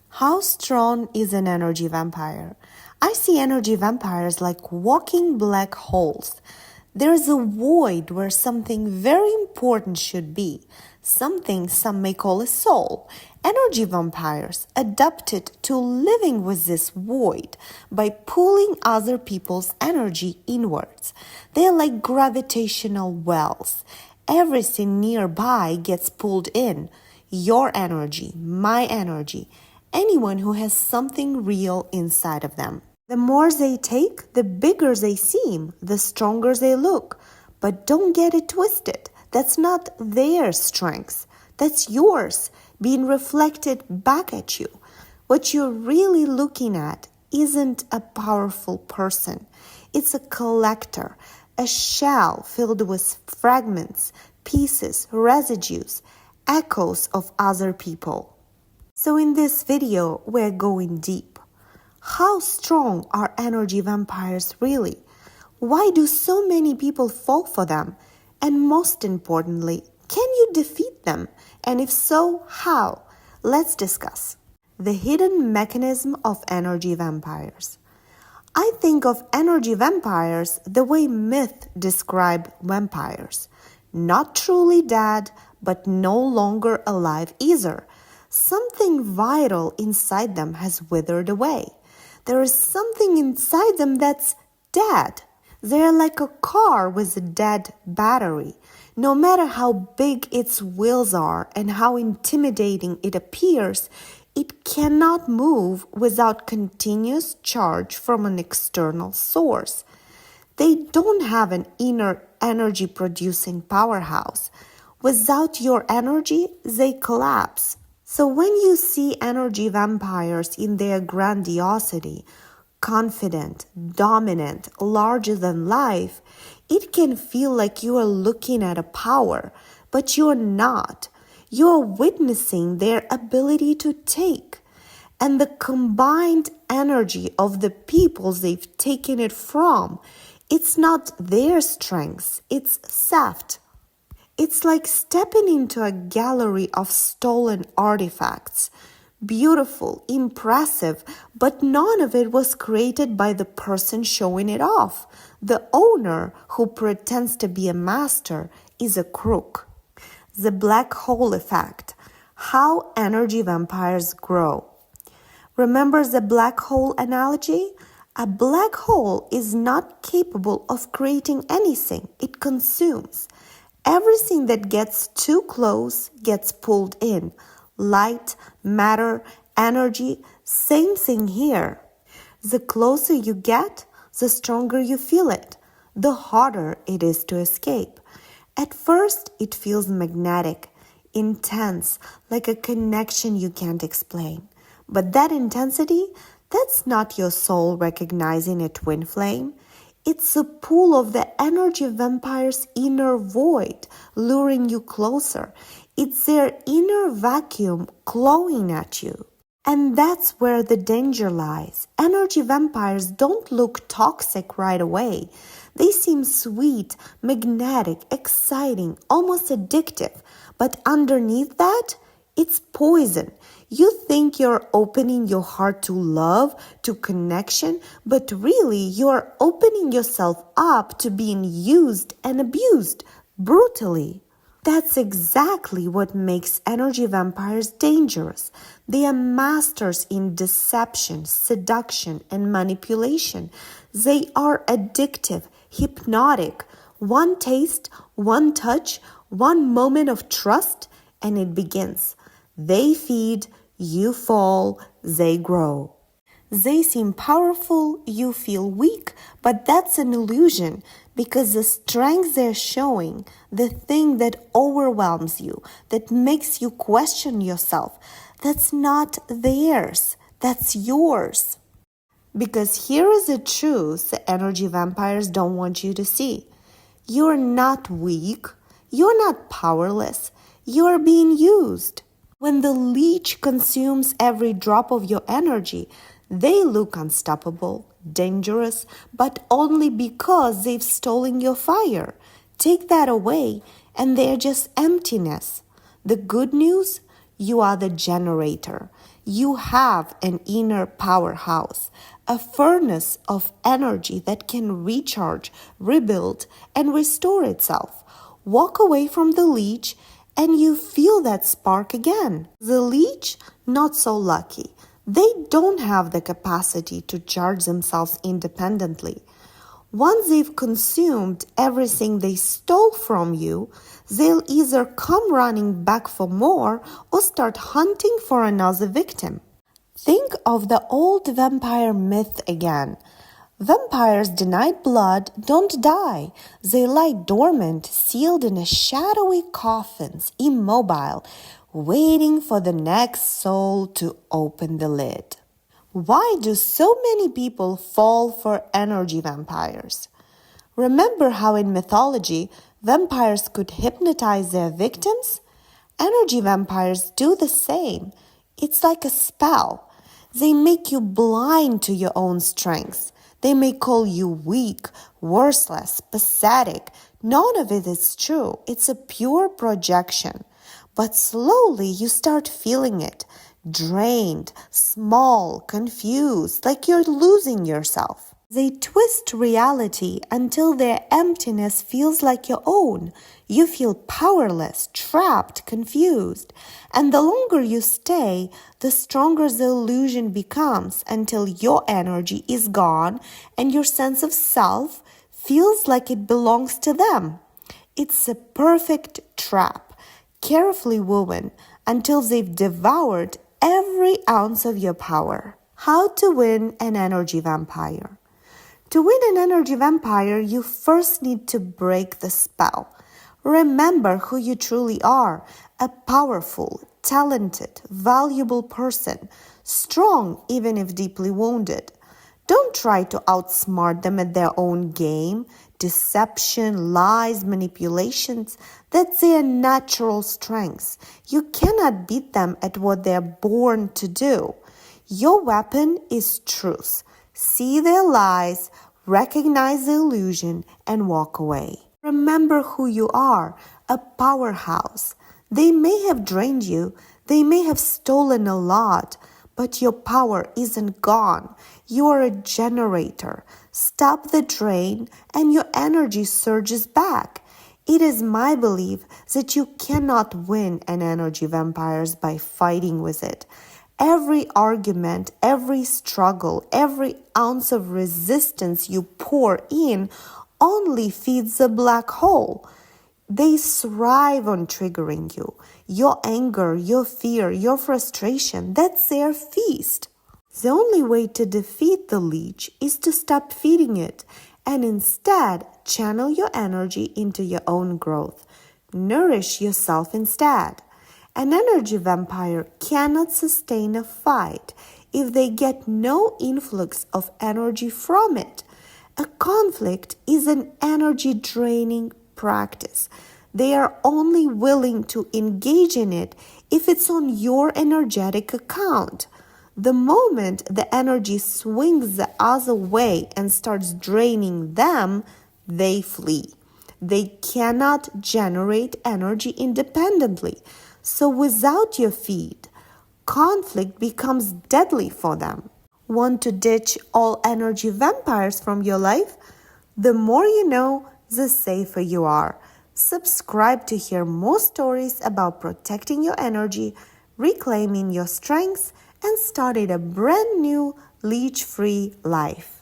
How strong is an energy vampire? I see energy vampires like walking black holes. There is a void where something very important should be, something some may call a soul. Energy vampires adapted to living with this void by pulling other people's energy inwards. They are like gravitational wells. Everything nearby gets pulled in. Your energy, my energy, anyone who has something real inside of them. The more they take, the bigger they seem, the stronger they look. But don't get it twisted. That's not their strength. That's yours, being reflected back at you. What you're really looking at isn't a powerful person. It's a collector, a shell filled with fragments, pieces, residues, echoes of other people. So in this video, we're going deep. How strong are energy vampires really? Why do so many people fall for them? And most importantly, can you defeat them? And if so, how? Let's discuss. The hidden mechanism of energy vampires. I think of energy vampires the way myth describe vampires. Not truly dead, but no longer alive either. Something vital inside them has withered away. There is something inside them that's dead. They're like a car with a dead battery. No matter how big its wheels are and how intimidating it appears, it cannot move without continuous charge from an external source. They don't have an inner energy-producing powerhouse. Without your energy, they collapse. So when you see energy vampires in their grandiosity, confident, dominant, larger than life, it can feel like you are looking at a power, but you're not. You're witnessing their ability to take. And the combined energy of the people they've taken it from, it's not their strength, it's theft. It's like stepping into a gallery of stolen artifacts. Beautiful, impressive, but none of it was created by the person showing it off. The owner, who pretends to be a master, is a crook. The black hole effect. How energy vampires grow. Remember the black hole analogy? A black hole is not capable of creating anything. It consumes. Everything that gets too close gets pulled in. Light, matter, energy, same thing here. The closer you get, the stronger you feel it, the harder it is to escape. At first, it feels magnetic, intense, like a connection you can't explain. But that intensity, that's not your soul recognizing a twin flame. It's a pull of the energy vampire's inner void, luring you closer. It's their inner vacuum clawing at you. And that's where the danger lies. Energy vampires don't look toxic right away. They seem sweet, magnetic, exciting, almost addictive. But underneath that, it's poison. You think you're opening your heart to love, to connection, but really you're opening yourself up to being used and abused brutally. That's exactly what makes energy vampires dangerous. They are masters in deception, seduction, and manipulation. They are addictive, hypnotic. One taste, one touch, one moment of trust, and it begins. They feed, you fall, they grow. They seem powerful, you feel weak, but that's an illusion because the strength they're showing, the thing that overwhelms you, that makes you question yourself, that's not theirs, that's yours. Because here is the truth the energy vampires don't want you to see. You're not weak, you're not powerless, you're being used. When the leech consumes every drop of your energy, they look unstoppable, dangerous, but only because they've stolen your fire. Take that away, and they're just emptiness. The good news? You are the generator. You have an inner powerhouse, a furnace of energy that can recharge, rebuild, and restore itself. Walk away from the leech and you feel that spark again. The leech, not so lucky. They don't have the capacity to charge themselves independently. Once they've consumed everything they stole from you, they'll either come running back for more or start hunting for another victim. Think of the old vampire myth again. Vampires denied blood don't die. They lie dormant, sealed in shadowy coffins, immobile, waiting for the next soul to open the lid. Why do so many people fall for energy vampires? Remember how in mythology, vampires could hypnotize their victims? Energy vampires do the same. It's like a spell. They make you blind to your own strengths. They may call you weak, worthless, pathetic. None of it is true. It's a pure projection. But slowly you start feeling it. Drained, small, confused, like you're losing yourself. They twist reality until their emptiness feels like your own. You feel powerless, trapped, confused. And the longer you stay, the stronger the illusion becomes until your energy is gone and your sense of self feels like it belongs to them. It's a perfect trap, carefully woven until they've devoured every ounce of your power. How to win an energy vampire? To win an energy vampire, you first need to break the spell. Remember who you truly are, a powerful, talented, valuable person, strong even if deeply wounded. Don't try to outsmart them at their own game. Deception, lies, manipulations, that's their natural strengths. You cannot beat them at what they're born to do. Your weapon is truth. See their lies, recognize the illusion, and walk away. Remember who you are, a powerhouse. They may have drained you, they may have stolen a lot, but your power isn't gone. You are a generator. Stop the drain and your energy surges back. It is my belief that you cannot win an energy vampire by fighting with it. Every argument, every struggle, every ounce of resistance you pour in only feeds the black hole. They thrive on triggering you. Your anger, your fear, your frustration, that's their feast. The only way to defeat the leech is to stop feeding it and instead channel your energy into your own growth. Nourish yourself instead. An energy vampire cannot sustain a fight if they get no influx of energy from it. A conflict is an energy draining practice. They are only willing to engage in it if it's on your energetic account. The moment the energy swings the other way and starts draining them, they flee. They cannot generate energy independently. So without your feed, conflict becomes deadly for them. Want to ditch all energy vampires from your life? The more you know, the safer you are. Subscribe to hear more stories about protecting your energy, reclaiming your strengths, and starting a brand new leech-free life.